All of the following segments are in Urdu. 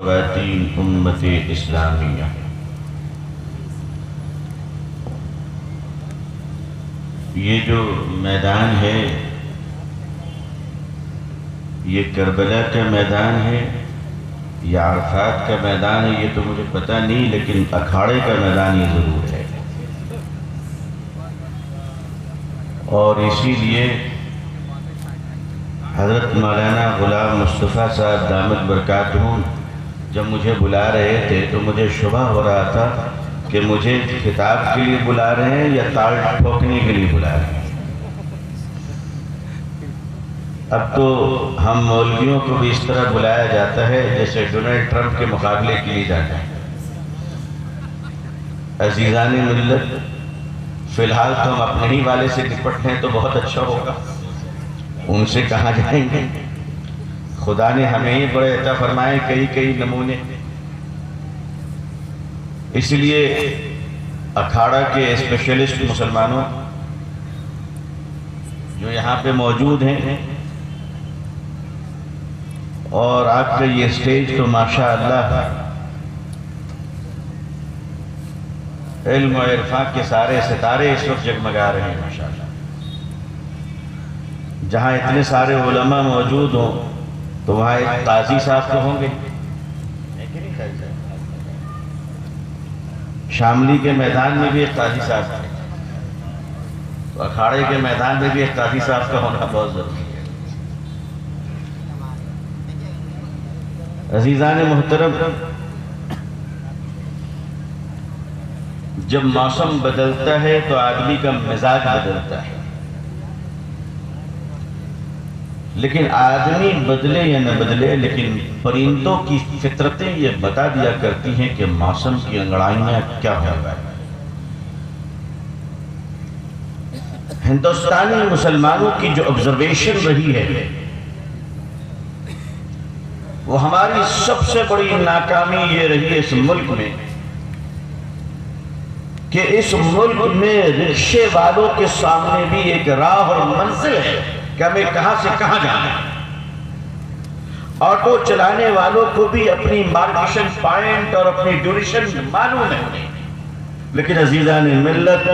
خواتین امت اسلامیہ، یہ جو میدان ہے یہ کربلا کا میدان ہے یا عرفات کا میدان ہے، یہ تو مجھے پتہ نہیں، لیکن اکھاڑے کا میدان یہ ضرور ہے۔ اور اسی لیے حضرت مولانا غلام مصطفیٰ صاحب دامت برکاتہم جب مجھے بلا رہے تھے تو مجھے شبہ ہو رہا تھا کہ مجھے خطاب کے لیے بلا رہے ہیں یا تال ٹھوکنے کے لیے بلا رہے ہیں۔ اب تو ہم مولویوں کو بھی اس طرح بلایا جاتا ہے جیسے ڈونلڈ ٹرمپ کے مقابلے کے لیے جاتا ہے۔ عزیزان ملت، فی الحال تو ہم اپنے ہی والے سے نپٹتے ہیں تو بہت اچھا ہوگا، ان سے کہاں جائیں گے؟ خدا نے ہمیں ہی بڑے عطا فرمائے کئی نمونے۔ اس لیے اکھاڑا کے اسپیشلسٹ مسلمانوں جو یہاں پہ موجود ہیں، اور آپ کا یہ اسٹیج تو ماشاءاللہ علم و عرفان کے سارے ستارے اس وقت جگمگا رہے ہیں ماشاءاللہ۔ جہاں اتنے سارے علماء موجود ہوں تو وہاں ایک قاضی صاحب تو ہوں گے، شاملی کے میدان میں بھی ایک قاضی صاحب ہے، تو اکھاڑے کے میدان میں بھی ایک قاضی صاحب کا ہونا بہت ضروری ہے۔ عزیزان محترم، جب موسم بدلتا ہے تو آدمی کا مزاج بدلتا ہے، لیکن آدمی بدلے یا نہ بدلے، لیکن پرندوں کی فطرتیں یہ بتا دیا کرتی ہیں کہ موسم کی انگڑائیاں کیا ہوگا۔ ہندوستانی مسلمانوں کی جو آبزرویشن رہی ہے وہ ہماری سب سے بڑی ناکامی یہ رہی ہے اس ملک میں کہ اس ملک میں رکشے والوں کے سامنے بھی ایک راہ اور منزل ہے کہ ہمیں کہاں سے کہاں جانا ہے۔ آٹو چلانے والوں کو بھی اپنی مارکیشن پوائنٹ اور اپنی ڈیوریشن معلوم ہے، لیکن عزیزان ملت،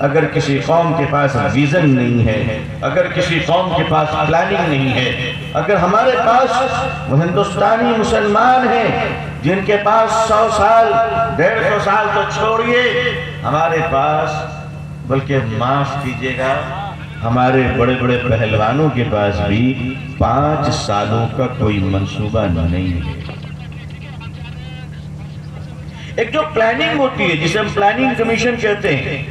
اگر کسی قوم کے پاس ویژن نہیں ہے، اگر کسی قوم کے پاس پلاننگ نہیں ہے، اگر ہمارے پاس وہ ہندوستانی مسلمان ہیں جن کے پاس 100 سال 150 سال تو چھوڑیے، ہمارے پاس بلکہ معاف کیجیے گا ہمارے بڑے بڑے پہلوانوں کے پاس بھی 5 سالوں کا کوئی منصوبہ نہیں ہے۔ ایک جو پلاننگ ہوتی ہے جسے ہم پلاننگ کمیشن کہتے ہیں،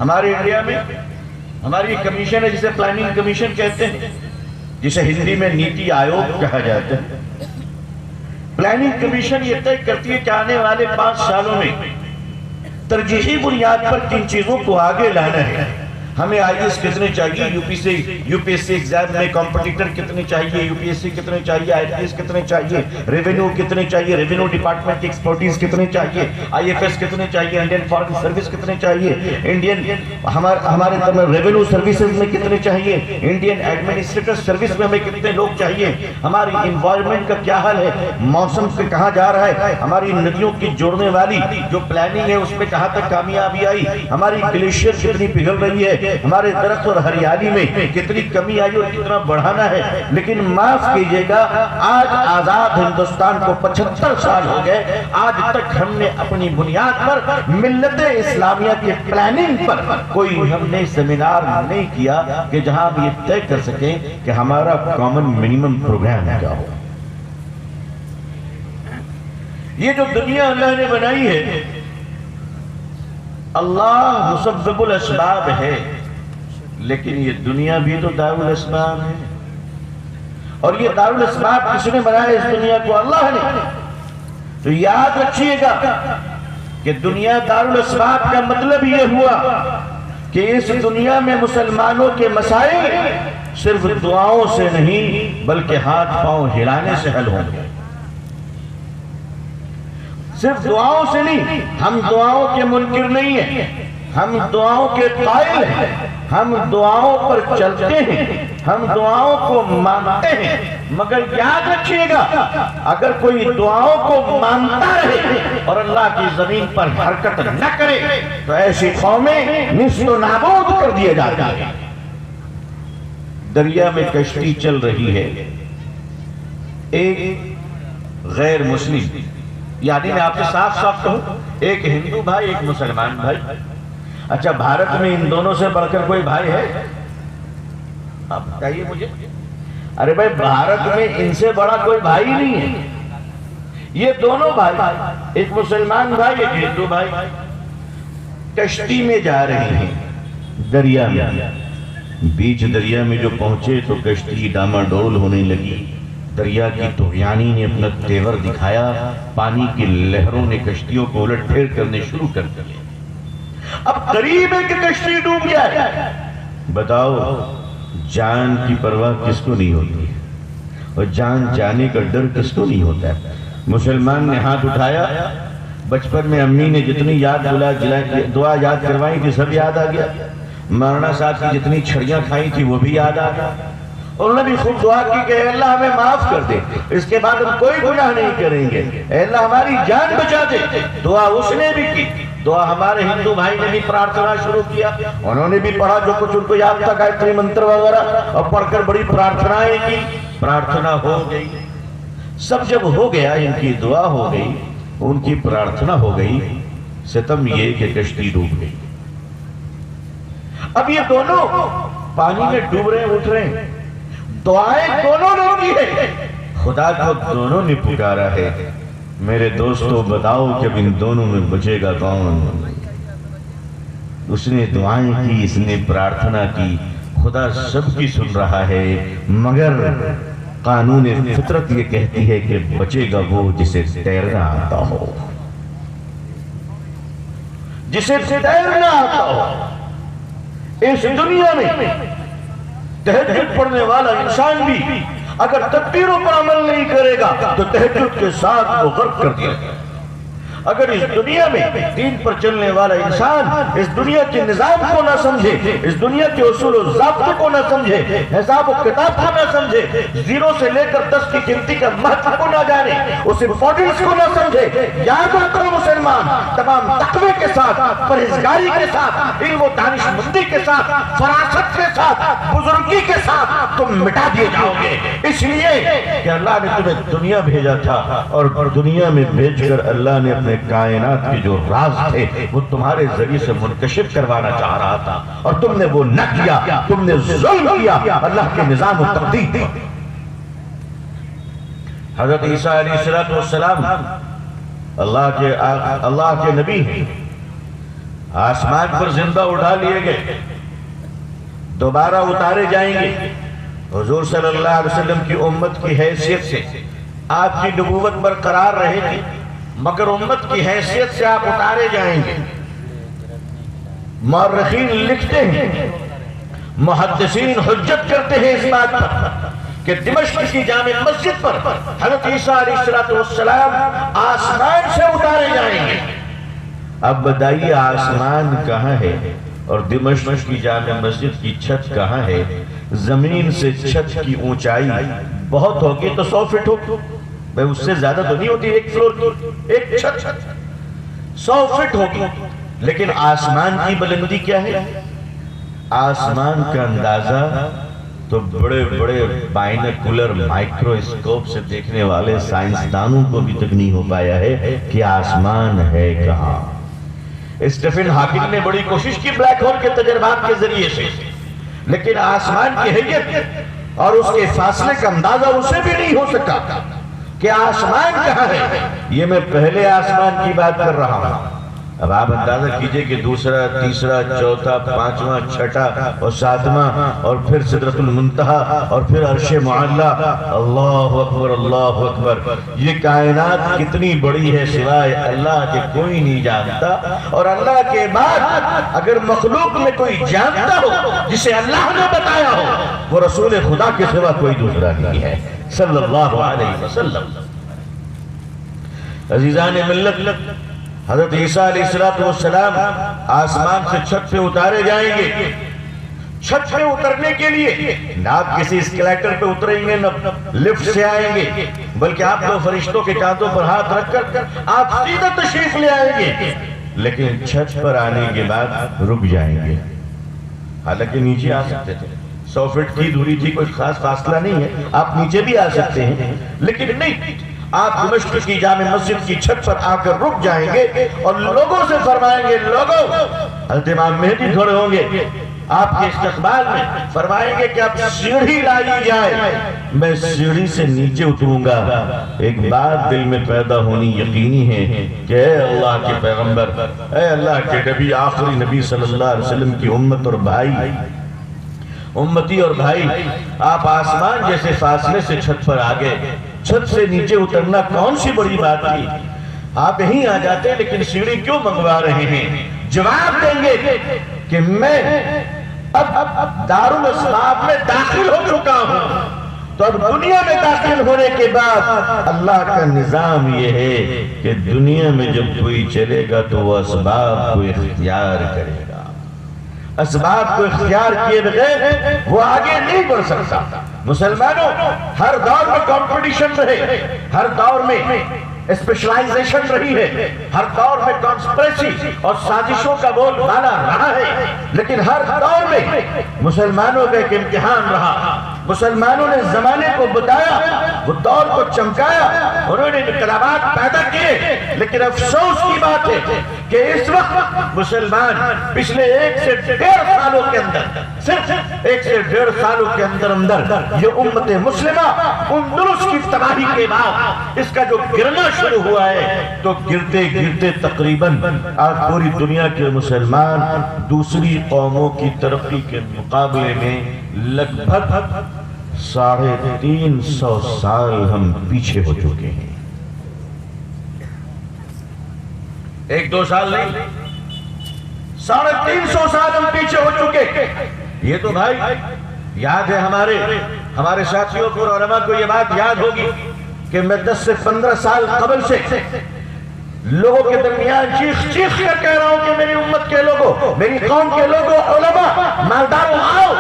ہمارے انڈیا میں ہماری کمیشن ہے جسے پلاننگ کمیشن کہتے ہیں، جسے ہندی میں نیتی آیوگ کہا جاتا ہے۔ پلاننگ کمیشن یہ طے کرتی ہے کہ آنے والے 5 سالوں میں ترجیحی بنیاد پر کن چیزوں کو آگے لانا ہے۔ ہمیں آئی ایس کتنے چاہیے، U P S C exam میں کمپٹیٹر کتنے چاہیے، یو پی ایس سی کتنے چاہیے، آئی پی ایس کتنے چاہیے، ریونیو کتنے چاہیے، ریونیو ڈپارٹمنٹ کی ایکسپرٹیز کتنے چاہیے، آئی ایف ایس کتنے چاہیے، انڈین فارن سروس کتنے چاہیے، ہمارے ریونیو سروسز میں کتنے چاہیے، انڈین ایڈمنسٹریٹر سروس میں ہمیں کتنے لوگ چاہیے، ہماری انوائرمنٹ کا کیا حال ہے، موسم سے کہاں جا رہا ہے، ہماری ندیوں کی جوڑنے والی جو پلاننگ ہے اس میں کہاں تک کامیابی آئی، ہماری گلیشیئر کتنی پگھل رہی ہے، ہمارے درخت اور ہریالی میں کتنی کمی آئی اور کتنا بڑھانا ہے۔ لیکن معاف کیجئے گا، آج آزاد ہندوستان کو 75 سال ہو گئے، آج تک ہم نے اپنی بنیاد پر ملت اسلامیہ کی پلاننگ پر کوئی ہم نے سیمینار نہیں کیا کہ جہاں ہم یہ طے کر سکیں کہ ہمارا کامن منیمم پروگرام کیا ہو۔ یہ جو دنیا اللہ نے بنائی ہے، اللہ مسبب الاسباب ہے، لیکن یہ دنیا بھی تو دار الاسباب ہے، اور یہ دار الاسباب کس نے بنایا اس دنیا کو؟ اللہ نے۔ تو یاد رکھیے گا کہ دنیا دار الاسباب کا مطلب یہ ہوا کہ اس دنیا میں مسلمانوں کے مسائل صرف دعاؤں سے نہیں بلکہ ہاتھ پاؤں ہلانے سے حل ہوں گے۔ صرف دعاؤں سے نہیں، ہم دعاؤں کے منکر نہیں ہیں، ہم دعاؤں کے قائل ہیں، ہم دعاؤں پر چلتے ہیں، ہم دعاؤں کو مانتے ہیں، مگر یاد رکھیے گا اگر کوئی دعاؤں کو مانتا رہے اور اللہ کی زمین پر حرکت نہ کرے تو ایسی قومیں نصف و نابود کر دیے جاتی ہیں۔ دریا میں کشتی چل رہی ہے، ایک غیر مسلم، یعنی میں آپ سے صاف صاف کہوں، ایک ہندو بھائی ایک مسلمان بھائی، اچھا بھارت میں ان دونوں سے بڑھ کر کوئی بھائی ہے؟ آپ بتائیے مجھے۔ ارے بھائی بھارت میں ان سے بڑا کوئی بھائی نہیں ہے، یہ دونوں بھائی، ایک مسلمان بھائی ایک ہندو بھائی، کشتی میں جا رہے ہیں دریا میں، بیچ دریا میں جو پہنچے تو کشتی ڈاماڈول ہونے لگی، دریا کی طغیانی نے اپنا تیور دکھایا، پانی کی لہروں نے کشتیوں کو الٹ پھیر کرنے شروع کر دیے۔ اب قریب ہے کہ کشتی ڈوب جائے، بتاؤ جان کی پرواہ کس کو نہیں ہوتی ہے اور جان جانے کا ڈر کس کو نہیں ہوتا ہے؟ مسلمان نے ہاتھ اٹھایا، بچپن میں امی نے جتنی دعا یاد کروائی تھی سب یاد آ گیا، مولانا صاحب کی جتنی چھڑیاں کھائی تھی وہ بھی یاد آ گیا، اور انہوں نے بھی خوب دعا کی کہ اے اللہ ہمیں معاف کر دے، اس کے بعد ہم کوئی گناہ نہیں کریں گے، اے اللہ ہماری جان بچا دے۔ دعا اس نے بھی کی، دعا ہمارے ہندو بھائی نے بھی پرارتھنا شروع کیا، انہوں نے بھی پڑھا جو کچھ ان کو یاد تھا گایتری منتر وغیرہ، اور پڑھ کر بڑی پرارتھنائیں کی، پرارتھنا ہو گئی۔ سب جب ہو گیا، ان کی دعا ہو گئی، ان کی پرارتھنا ہو گئی، ستم یہ کہ کشتی ڈوب گئی۔ اب یہ دونوں پانی میں ڈوب رہے ہیں، اٹھ رہے ہیں، دعائیں دونوں نے کی ہے، خدا کو دونوں نے پکارا ہے۔ میرے دوستو بتاؤ کہ ان دونوں میں بچے گا کون؟ اس نے دعائیں کی، اس نے پرارتھنا کی، خدا سب کی سن رہا ہے، مگر قانون فطرت یہ کہتی ہے کہ بچے گا وہ جسے تیرنا آتا ہو، جسے تیرنا آتا ہو۔ اس دنیا میں تہجد پڑھنے والا انسان بھی اگر تدبیروں پر عمل نہیں کرے گا تو تہجد کے ساتھ وہ غرق کر دیا گا۔ اگر اس دنیا میں دین پر چلنے والا انسان اس دنیا کے نظام کو نہ سمجھے، اس دنیا کے اصول و ضابطوں کو نہ سمجھے، حساب و کتاب کو نہ سمجھے، زیرو سے لے کر 10 کی گنتی کا مہتو کو نہ جانے، اس امپورٹنس کو نہ سمجھے، یاد رکھو مسلمان، تمام تقوی کے ساتھ، پرہیزگاری کے ساتھ، علم و دانش مندی کے ساتھ، فراست کے ساتھ، بزرگی کے ساتھ تم مٹا دیے جاؤ گے۔ اس لیے کہ اللہ نے تمہیں دنیا بھیجا تھا، اور دنیا میں بھیج کر اللہ نے اپنے کائنات کے جو راز تھے وہ تمہارے ذریعے سے منکشف کروانا چاہ رہا تھا، اور تم نے وہ نہ کیا، تم نے ظلم کیا اللہ کے نظام و تقدیر پر۔ حضرت عیسیٰ علیہ السلام اللہ کے نبی ہیں، آسمان پر زندہ اٹھا لیے گئے، دوبارہ اتارے جائیں گے۔ حضور صلی اللہ علیہ وسلم کی امت کی حیثیت سے آپ کی نبوت برقرار رہے گی، مگر امت کی حیثیت سے آپ اتارے جائیں گے۔ مورخین لکھتے ہیں، محدثین حجت کرتے ہیں اس بات پر کہ دمشق کی جامع مسجد پر حضرت عیسیٰ علیہ السلام آسمان سے اتارے جائیں گے۔ اب بتائیے آسمان کہاں ہے اور دمشق کی جامع مسجد کی چھت کہاں ہے؟ زمین سے چھت کی اونچائی بہت ہوگی تو 100 فٹ ہوگی، بھئی اس سے زیادہ تو نہیں ہوتی، ایک فلور کی ایک چھت 100 فٹ ہوگی، لیکن آسمان کی بلندی کیا ہے؟ آسمان کا اندازہ تو بڑے بڑے بائنوکولر مائکروسکوپ سے دیکھنے والے سائنسدانوں کو بھی تک نہیں ہو پایا ہے کہ آسمان ہے کہاں۔ اسٹیفن ہاکنگ نے بڑی کوشش کی بلیک ہول کے تجربات کے ذریعے سے، لیکن آسمان کی حیت اور اس کے فاصلے کا اندازہ اسے بھی نہیں ہو سکا کہ آسمان کہاں ہے۔ یہ میں پہلے آسمان کی بات کر رہا ہوں، اب آپ اندازہ کیجئے کہ دوسرا، تیسرا، چوتھا، پانچواں، چھٹا اور ساتواں، اور پھر سدرۃ المنتہا، اور پھر عرش معلیٰ۔ اللہ اکبر، اللہ اکبر۔ یہ کائنات کتنی بڑی ہے سوائے اللہ کے کوئی نہیں جانتا، اور اللہ کے بعد اگر مخلوق میں کوئی جانتا ہو جسے اللہ نے بتایا ہو، وہ رسول خدا کے سوا کوئی دوسرا نہیں ہے صلی اللہ علیہ وسلم۔ عزیزان ملت، حضرت عیسیٰ علیہ السلام آسمان سے چھت پہ اتارے جائیں گے۔ چھت پہ اترنے کے لیے نہ آپ کسی اسکلیٹر پہ اتریں گے، نہ لفٹ سے آئیں گے، بلکہ آپ کو فرشتوں کے کاندھوں پر ہاتھ رکھ کر آپ سیدھا تشریف لے آئیں گے، لیکن چھت پر آنے کے بعد رک جائیں گے۔ حالانکہ نیچے آ سکتے تھے، 100 فٹ کی دوری تھی، کوئی خاص فاصلہ نہیں ہے، آپ نیچے بھی آ سکتے ہیں، لیکن نہیں، آپ دمشق کی جامع مسجد کی چھت پر آ کر رک جائیں گے اور لوگوں سے فرمائیں گے، لوگوں، حضرت امام مہدی کھڑے ہوں گے آپ کے استقبال میں، فرمائیں گے کہ اب سیڑھی لائی جائے، میں سیڑھی سے نیچے اتروں گا۔ ایک بات دل میں پیدا ہونی یقینی ہے کہ اے اللہ کے پیغمبر، اے اللہ کے نبی، آخری نبی صلی اللہ علیہ وسلم کی امت اور بھائی، امتی اور بھائی، آپ آسمان جیسے فاصلے سے چھت پر آگے، چھت سے نیچے اترنا کون سی بڑی بات تھی؟ آپ یہیں آ جاتے ہیں، لیکن سیڑھی کیوں منگوا رہے ہیں؟ جواب دیں گے کہ میں اب دارالاسباب میں داخل ہو چکا ہوں، تو اب دنیا میں داخل ہونے کے بعد اللہ کا نظام یہ ہے کہ دنیا میں جب کوئی چلے گا تو وہ اسباب کو اختیار کرے گا، اسباب کو اختیار کیے بغیر وہ آگے نہیں بڑھ سکتا۔ مسلمانوں، ہر دور میں کمپٹیشن رہے، ہر دور میں اسپیشلائزیشن رہی ہے، ہر دور میں کانسپریسی اور سازشوں کا بول بالا رہا ہے، لیکن ہر دور میں مسلمانوں کا ایک امتحان رہا۔ مسلمانوں نے زمانے کو بتایا، وہ دور کو چمکایا، انہوں نے انقلابات پیدا کیے، لیکن افسوس کی بات ہے کہ اس وقت مسلمان پچھلے 1 سے 1.5 سالوں کے اندر، صرف 1 سے 1.5 سالوں کے اندر یہ امت مسلمہ اندلس کی تباہی کے بعد اس کا جو گرنا شروع ہوا ہے، تو گرتے گرتے تقریباً آج پوری دنیا کے مسلمان دوسری قوموں کی ترقی کے مقابلے میں لگ بھگ 350 سال ہم پیچھے ہو چکے ہیں۔ 1-2 سال نہیں، 350 سال ہم پیچھے ہو چکے۔ یہ تو بھائی یاد ہے ہمارے ساتھیوں کو اور علماء کو یہ بات یاد ہوگی کہ میں 10 سے 15 سال قبل سے لوگوں کے درمیان چیخ کر کہہ رہا ہوں کہ میری امت کے لوگوں، میری قوم کے لوگوں، علماء، مالداروں، آؤ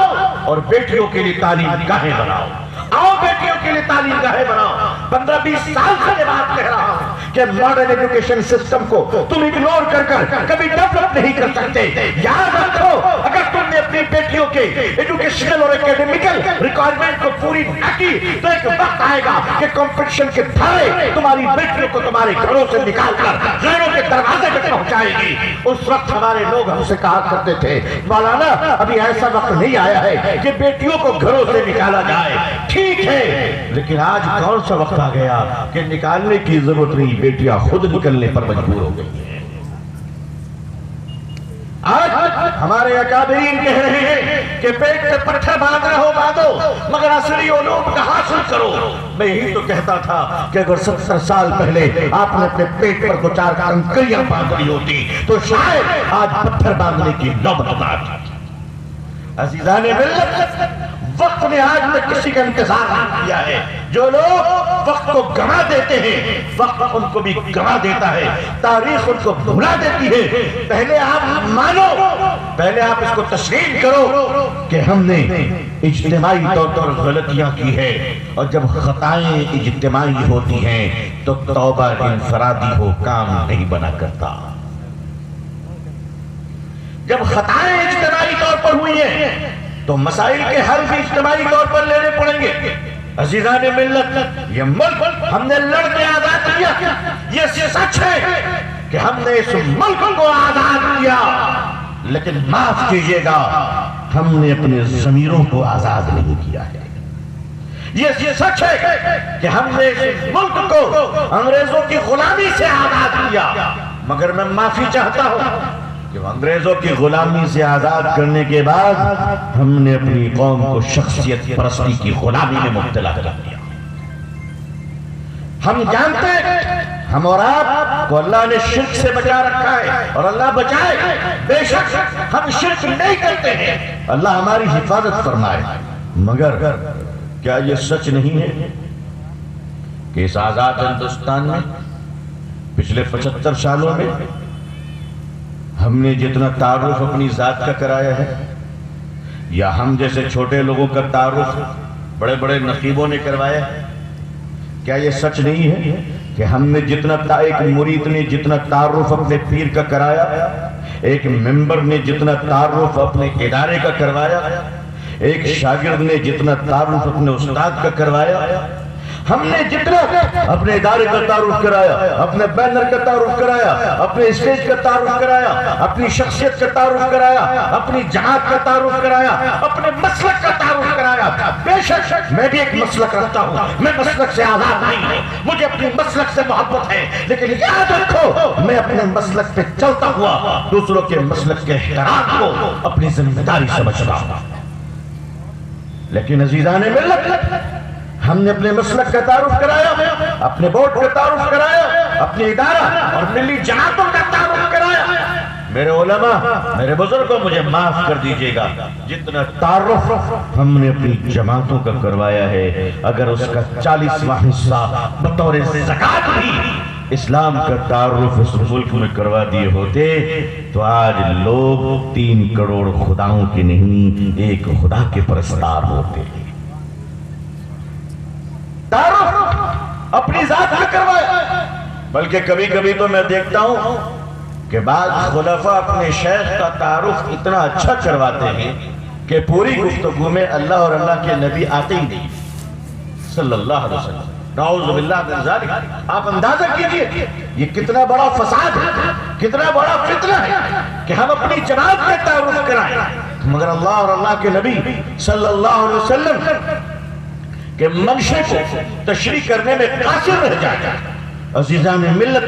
اور بیٹیوں کے لیے تعلیم گاہیں بناؤ، آؤ بیٹیوں کے لیے تعلیم گاہیں بناؤ۔ 15-20 سال سے یہ بات کہہ رہا ہوں کہ ماڈرن ایجوکیشن سسٹم کو تم اگنور کر کبھی ڈیولپ نہیں کر سکتے۔ یاد رکھو، اگر تم نے اپنی بیٹیوں کے ایجوکیشنل اور اکیڈمیکل ریکوائرمنٹ کو پوری نہ کی تو ایک وقت آئے گا کہ کمپٹیشن کے دھارے تمہاری بیٹیوں کو تمہارے گھروں سے نکال کر غیروں کے دروازے پہ پہنچائے گی۔ اس وقت ہمارے لوگ ہم سے کہا کرتے تھے، مولانا ابھی ایسا وقت نہیں آیا ہے کہ بیٹیوں کو گھروں سے نکالا جائے۔ ٹھیک ہے، لیکن آج کون سا وقت آ گیا کہ نکالنے کی ضرورت نہیں، بیٹیاں خود نکلنے پر مجبور ہو گئی ہیں۔ آج ہمارے اکابرین کہہ رہے ہیں کہ پیٹ پہ پتھر باندھ رہے ہو باندھو، مگر اصلی علوم کا حاصل کرو۔ میں یہی تو کہتا تھا کہ اگر 70 سال پہلے آپ نے اپنے پیٹ پر 2-4 کنکریاں باندھی ہوتی تو شاید آج پتھر باندھنے کی نوبت نہ آتی۔ عزیزان ملت، وقت نے آج تک کسی کا انتظار نہیں کیا ہے۔ جو لوگ وقت کو گنوا دیتے ہیں، وقت ان کو بھی گنوا دیتا ہے، تاریخ ان کو بھلا دیتی ہے۔ پہلے آپ مانو، پہلے آپ اس کو تسلیم کرو کہ ہم نے اجتماعی طور پر غلطیاں کی ہے، اور جب خطائیں اجتماعی ہوتی ہیں تو توبہ انفرادی ہو کام نہیں بنا کرتا۔ جب خطائیں اجتماعی طور پر ہوئی ہیں تو مسائل کے حل بھی اجتماعی طور پر لینے پڑیں گے۔ عزیزان ملت، یہ ملک ہم نے لڑ کے آزاد کیا، یہ سچ ہے کہ ہم نے اس ملک کو آزاد کیا، لیکن معاف کیجئے گا، ہم نے اپنے ضمیروں کو آزاد نہیں کیا ہے۔ یہ سچ ہے کہ ہم نے اس ملک کو انگریزوں کی غلامی سے آزاد کیا، مگر میں معافی چاہتا ہوں کہ انگریزوں کی غلامی سے آزاد کرنے کے بعد ہم نے اپنی قوم کو شخصیت پرستی کی غلامی میں مبتلا کر دیا۔ ہم جانتے ہیں ہم اور آپ کو اللہ نے شرک سے بچا رکھا ہے، اور اللہ بچائے، بے شک ہم شرک نہیں کرتے ہیں، اللہ ہماری حفاظت فرمائے۔ مگر کیا یہ سچ نہیں ہے کہ اس آزاد ہندوستان میں پچھلے 75 سالوں میں ہم نے جتنا تعارف اپنی ذات کا کرایا ہے، یا ہم جیسے چھوٹے لوگوں کا تعارف بڑے بڑے نقیبوں نے کروایا ہے، کیا یہ سچ نہیں ہے کہ ہم نے جتنا ایک مرید نے جتنا تعارف اپنے پیر کا کرایا، ایک ممبر نے جتنا تعارف اپنے ادارے کا کروایا، ایک شاگرد نے جتنا تعارف اپنے استاد کا کروایا، ہم نے جتنا اپنے ادارے کا تعارف کرایا، اپنے بینر کا تعارف کرایا، اپنے اسٹیج کا تعارف کرایا، اپنی شخصیت کا تعارف کرایا، اپنی جماعت کا تعارف کرایا، اپنے مسلک کا تعارف کرایا. بے شک میں بھی ایک مسلک رکھتا ہوں، میں مسلک سے آزاد نہیں ہوں، مجھے اپنی مسلک سے محبت ہے، لیکن یاد رکھو میں اپنے مسلک پہ چلتا ہوا دوسروں کے مسلک کے احترام کو اپنی ذمہ داری سمجھتا ہوں. لیکن عزیزان ملت، ہم نے اپنے مسلک کا تعارف کرایا، اپنے بورڈ کا تعارف کرایا، اپنی ادارہ اور ملی جماعتوں کا تعارف کرایا. میرے علماء، میرے بزرگوں، مجھے معاف کر دیجئے گا، جتنا تعارف ہم نے اپنی جماعتوں کا کروایا ہے، اگر اس کا 40واں حصہ بطور زکوٰۃ بھی اسلام کا تعارف اس ملک میں کروا دیے ہوتے تو آج لوگ 3 کروڑ خداؤں کے نہیں، ایک خدا کے پرستار ہوتے. تعارف اپنی ذات میں کروایا. بلکہ کبھی کبھی تو میں دیکھتا ہوں کہ بعض خلفاء اپنے شیخ کا تعارف اتنا اچھا کرواتے ہیں کہ پوری گفتگو میں اللہ اور اللہ کے نبی آتے ہی نہیں صلی اللہ علیہ وسلم. نعوذ باللہ من ذالک. آپ اندازہ کیجئے یہ کتنا بڑا فساد ہے، کتنا بڑا فتنہ ہے کہ ہم اپنی جماعت میں تعارف کرائیں مگر اللہ اور اللہ کے نبی صلی اللہ علیہ وسلم کہ منشے کو تشریح کرنے میں قاصر رہ جاتا ہے. عزیزان ملت،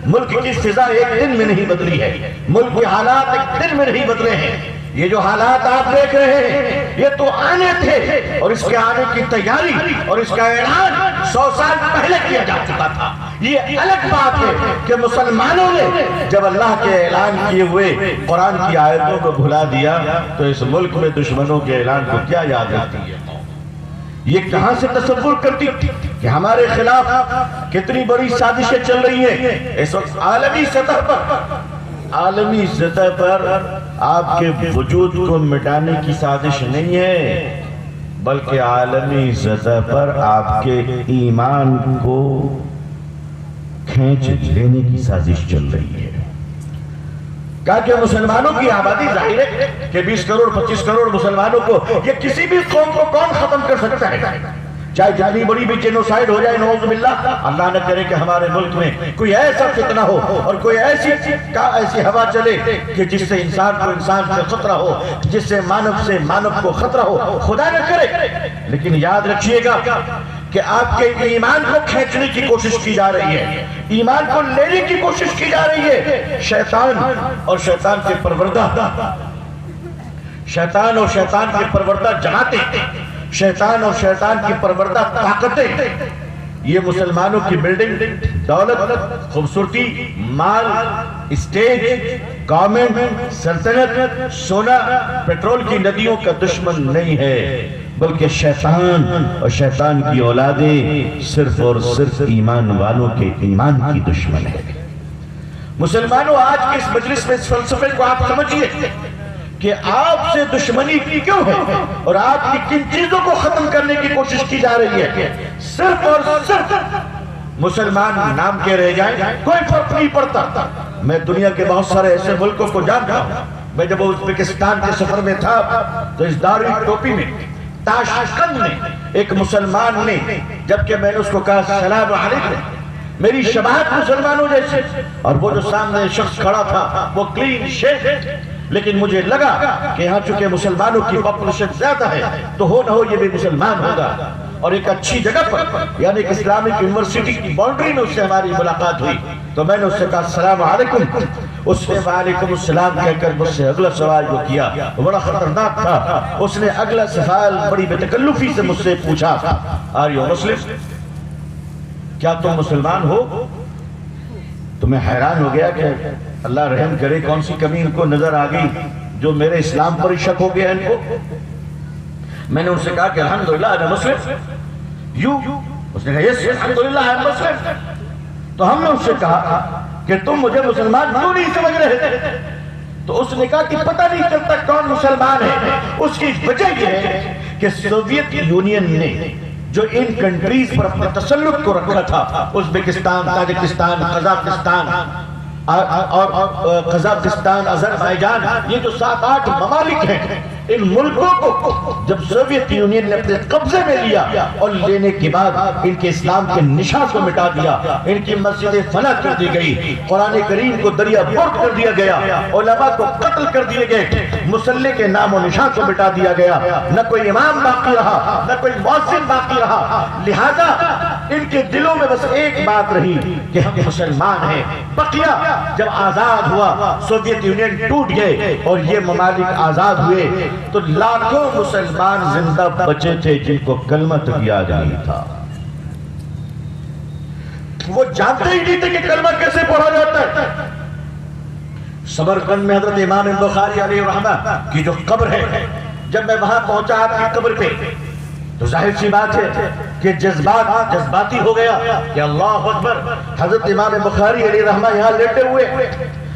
ملک کی فضا ایک دن میں نہیں بدلی ہے، ملک کے حالات ایک دن میں نہیں بدلے ہیں. یہ جو حالات آپ دیکھ رہے ہیں یہ تو آنے تھے، اور اس کے آنے کی تیاری اور اس کا اعلان 100 سال پہلے کیا جا چکا تھا. یہ الگ بات ہے کہ مسلمانوں نے جب اللہ کے اعلان کیے ہوئے قرآن کی آیتوں کو بھلا دیا تو اس ملک میں دشمنوں کے اعلان کو کیا یاد رکھتی ہے. یہ کہاں سے تصور کرتی کہ ہمارے خلاف کتنی بڑی سازشیں چل رہی ہیں اس وقت عالمی سطح پر. عالمی سطح پر آپ کے وجود کو مٹانے کی سازش نہیں ہے بلکہ عالمی سطح پر آپ کے ایمان کو کھینچ لینے کی سازش چل رہی ہے. کہا کہ مسلمانوں کی آبادی ظاہر ہے کہ 20 کروڑ 25 کروڑ مسلمانوں کو یہ کسی بھی قوم کو کون ختم کر سکتا ہے، چاہے جانی بڑی بھی جینوسائیڈ ہو جائے نعوذ باللہ. اللہ نہ کرے کہ ہمارے ملک میں کوئی ایسا فتنہ ہو اور کوئی ایسی ہوا چلے کہ جس سے انسان کو انسان سے خطرہ ہو، جس سے مانو کو خطرہ ہو، خدا نہ کرے. لیکن یاد رکھیے گا کہ آپ کے ایمان کو کھینچنے کی کوشش کی جا رہی ہے، ایمان کو لینے کی کوشش کی جا رہی ہے. شیطان اور شیطان کے پروردہ جماعتیں، شیطان اور شیطان کی پروردہ طاقتیں، یہ مسلمانوں کی بلڈنگ، دولت، خوبصورتی، مال، اسٹیج، گورنمنٹ، سلطنت، سونا، پیٹرول کی ندیوں کا دشمن نہیں ہے بلکہ شیطان اور شیطان کی اولادیں صرف اور صرف ایمان والوں کے ایمان کی دشمن ہے. مسلمانوں آج کے اس مجلس میں اس فلسفے کو آپ سمجھیے کہ آپ سے دشمنی کیوں ہے اور آپ کی کن چیزوں کو ختم کرنے کی کوشش کی جا رہی ہے. صرف اور صرف مسلمان نام کے رہ جائیں کوئی فرق نہیں پڑتا. میں دنیا کے بہت سارے ایسے ملکوں کو جانتا ہوں. میں جب ازبکستان کے سفر میں تھا تو اس داڑھی ٹوپی میں تاشقند میں ایک مسلمان نے، جبکہ میں نے اس کو کہا سلام علیکم، میری شباہت مسلمانوں جیسے، اور وہ جو سامنے شخص کھڑا تھا وہ کلین شیو، لیکن مجھے لگا کہ یہاں چونکہ مسلمانوں کی پاپولیشن زیادہ ہے تو ہو نہ ہو یہ بھی مسلمان ہوگا. اور ایک اچھی جگہ پر یعنی ایک اسلامک یونیورسٹی کی باؤنڈری میں اس سے ہماری ملاقات ہوئی تو میں نے اس سے کہا السلام علیکم. اس نے وعلیکم السلام کہہ کر مجھ سے اگلا سوال جو کیا وہ بڑا خطرناک تھا. اس نے اگلا سوال بڑی بے تکلفی سے مجھ سے پوچھا، آر یو مسلم؟ کیا تم مسلمان ہو؟ تو میں حیران ہو گیا کہ اللہ رحم کرے کون سی کمی ان کو نظر آ گئی جو میرے اسلام پر شک ہو گیا ان کو. میں نے ان سے کہا کہ الحمدللہ انا مسلم. یو؟ اس نے کہا یس الحمدللہ انا مسلم. تو ہم نے اس سے کہا کہ تم مجھے مسلمان کیوں نہیں سمجھ رہے تھے؟ تو اس نے کہا کہ پتہ نہیں چلتا کون مسلمان ہے. اس کی وجہ یہ ہے کہ سوویت یونین نے جو ان کنٹریز پر اپنے تسلط کو رکھا تھا، ازبکستان، تاجکستان، قزاقستان، آذربائیجان، یہ جو 7-8 ممالک ہیں، ان ملکوں کو جب سوویت یونین نے اپنے قبضے میں لیا اور لینے کے بعد ان کے اسلام کے نشان کو مٹا دیا، ان کی مسجدیں فنا کر دی گئی، قرآن کریم کو دریا برد کر دیا گیا، علماء کو قتل کر دیے گئے، مسلح کے نام و نشان کو مٹا دیا گیا، نہ کوئی امام باقی رہا، نہ کوئی مؤذن باقی رہا، لہذا ان کے دلوں میں بس ایک بات رہی کہ ہم مسلمان ہیں۔ بقیہ جب آزاد ہوا، سوویت یونین ٹوٹ گئے اور یہ ممالک آزاد ہوئے، تو لاکھوں مسلمان زندہ بچے تھے جن کو کلمہ تک یاد نہیں تھا۔ وہ جانتے ہی نہیں تھے کہ کلمہ کیسے پڑھا جاتا ہے۔ سمرقند میں حضرت امام بخاری علیہ الرحمہ کی جو قبر ہے، جب میں وہاں پہنچا آپ کی قبر پہ تو ظاہر سی بات ہے کہ جذباتی ہو گیا کہ اللہ اکبر، حضرت امام بخاری علیہ الرحمہ یہاں لیٹے ہوئے،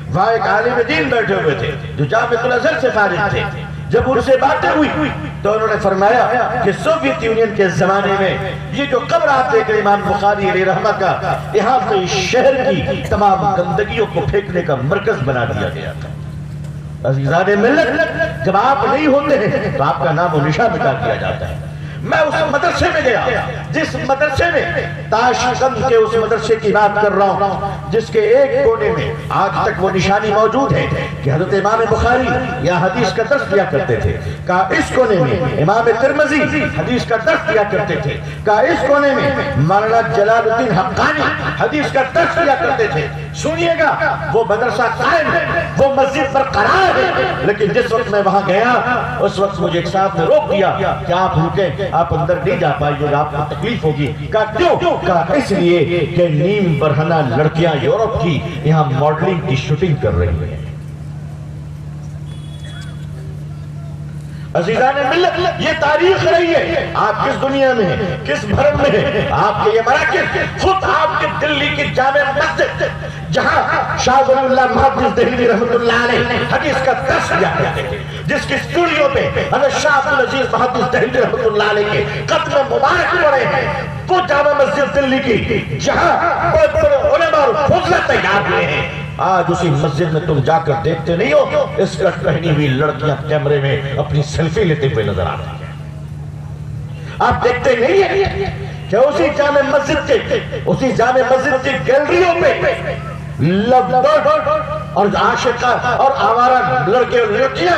وہاں ایک عالم دین بیٹھے ہوئے تھے جو جامعۃ الازہر سے فارغ تھے۔ جب ان سے باتیں ہوئی تو انہوں نے فرمایا کہ سوویت یونین کے زمانے میں یہ جو قبر آپ دیکھ رہے امام بخاری علیہ رحمہ کا، یہاں سے شہر کی تمام گندگیوں کو پھینکنے کا مرکز بنا دیا گیا تھا۔ عزیزان ملت، جب آپ نہیں ہوتے ہیں تو آپ کا نام و نشان مٹا دیا جاتا ہے۔ میں اس مدرسے میں گیا جس مدرسے میں تاشقند کے اس مدرسے کی بات کر رہا ہوں جس کے ایک کونے میں آج تک وہ نشانی موجود ہے کہ حضرت امام بخاری یا حدیث کا درس دیا کرتے تھے، کہا اس کونے میں امام ترمذی حدیث کا درس دیا کرتے تھے، کہا اس کونے میں مولانا جلال الدین حقانی حدیث کا درس دیا کرتے تھے۔ سنیے گا، وہ مدرسہ قائم ہے، وہ مسجد پر ہے، لیکن جس وقت میں وہاں گیا اس وقت مجھے ایک صاحب نے روک دیا کہ آپ رکیں، آپ اندر نہیں جا پائیے گا، آپ کو تکلیف ہوگی۔ کہا کیوں؟ کہا اس لیے کہ نیم برہنہ لڑکیاں یورپ کی یہاں ماڈلنگ کی شوٹنگ کر رہی ہیں۔ عزیزان ملت، یہ تاریخ رہی ہے۔ آپ کس دنیا میں ہیں، کس بھرم میں ہیں، آپ کے یہ مراکز، خود آپ کے دلی کی جامع مسجد جہاں شاہ ولی اللہ محدث دہلوی رحمۃ اللہ علیہ حدیث کا درس دیا کرتے تھے، جس کی اسٹوڈیو پہ حضرت شاہ عبدالعزیز محدث دہلوی رحمۃ اللہ علیہ کے قدم مبارک پڑے ہیں، وہ جامع مسجد دلی کی جہاں بڑے بڑے علماء اور فضلہ تیار ہوئے ہیں، آج اسی مسجد میں تم جا کر دیکھتے نہیں ہو اسکرٹ پہنی ہوئی لڑکیاں کیمرے میں اپنی سیلفی لیتے ہوئے نظر آتی ہیں۔ آپ دیکھتے نہیں ہیں کہ اسی جامع مسجد کی گیلریوں پہ لو برڈ اور عاشقہ اور آوارہ لڑکے اور لڑکیاں